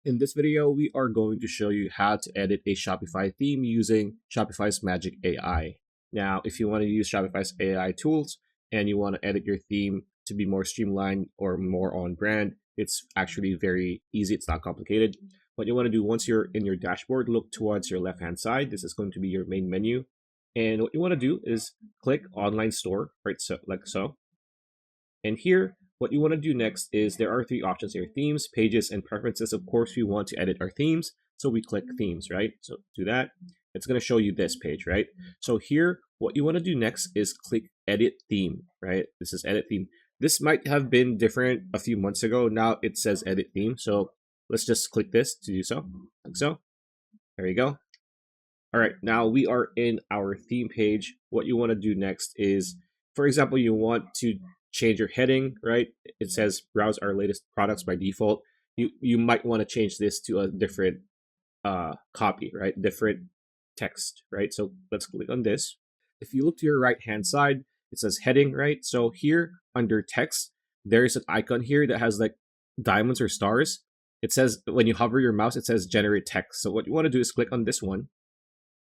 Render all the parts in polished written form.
In this video, we are going to show you how to edit a Shopify theme using Shopify's Magic AI. Now, if you want to use Shopify's AI tools and you want to edit your theme to be more streamlined or more on brand, it's actually very easy. It's not complicated. What you want to do once you're in your dashboard, look towards your left-hand side. This is going to be your main menu. And what you want to do is click Online Store, right? So, like so. And here, what you want to do next is there are three options here: themes, pages, and preferences. Of course, we want to edit our themes, so we click themes, right? So do that. It's going to show you this page, right? So here, what you want to do next is click edit theme, right? This is edit theme. This might have been different a few months ago. Now it says edit theme. So let's just click this to do so, like so. There you go. All right, now we are in our theme page. What you want to do next is, for example, you want to change your heading, right? It says browse our latest products by default. You might want to change this to a different copy, right? Different text, right? So let's click on this. If you look to your right hand side, it says heading, right? So here under text, there is an icon here that has like diamonds or stars. It says when you hover your mouse, it says generate text. So what you want to do is click on this one,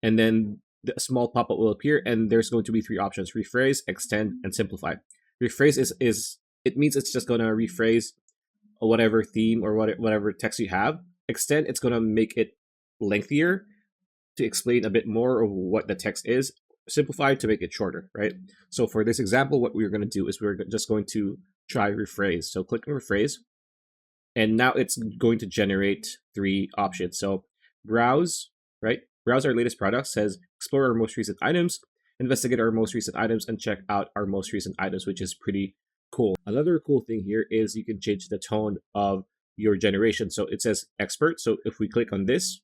and then the small pop-up will appear, and there's going to be three options: rephrase, extend, and simplify. Rephrase is it means it's just going to rephrase whatever theme or whatever text you have. Extend, it's going to make it lengthier to explain a bit more of what the text is. Simplify, to make it shorter, right? So for this example, what we're going to do is we're just going to try rephrase. So click on rephrase, and now it's going to generate three options. So browse, right? Browse our latest products, says explore our most recent items, investigate our most recent items, and check out our most recent items, which is pretty cool. Another cool thing here is you can change the tone of your generation. So it says expert. So if we click on this,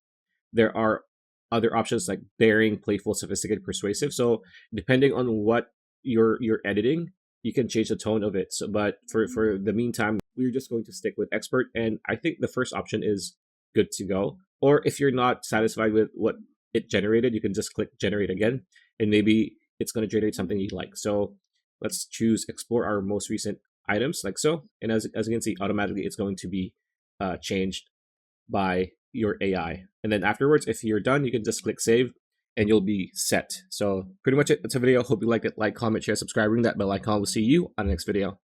there are other options like daring, playful, sophisticated, persuasive. So depending on what you're editing, you can change the tone of it. So, but for the meantime, we're just going to stick with expert. And I think the first option is good to go. Or if you're not satisfied with what it generated, you can just click generate again, and maybe it's going to generate something you like. So let's choose explore our most recent items, like so. And as you can see, automatically it's going to be changed by your AI. And then afterwards, if you're done, you can just click save and you'll be set. So pretty much it. That's a video. Hope you liked it. Like, comment, share, subscribe, ring that bell icon. We'll see you on the next video.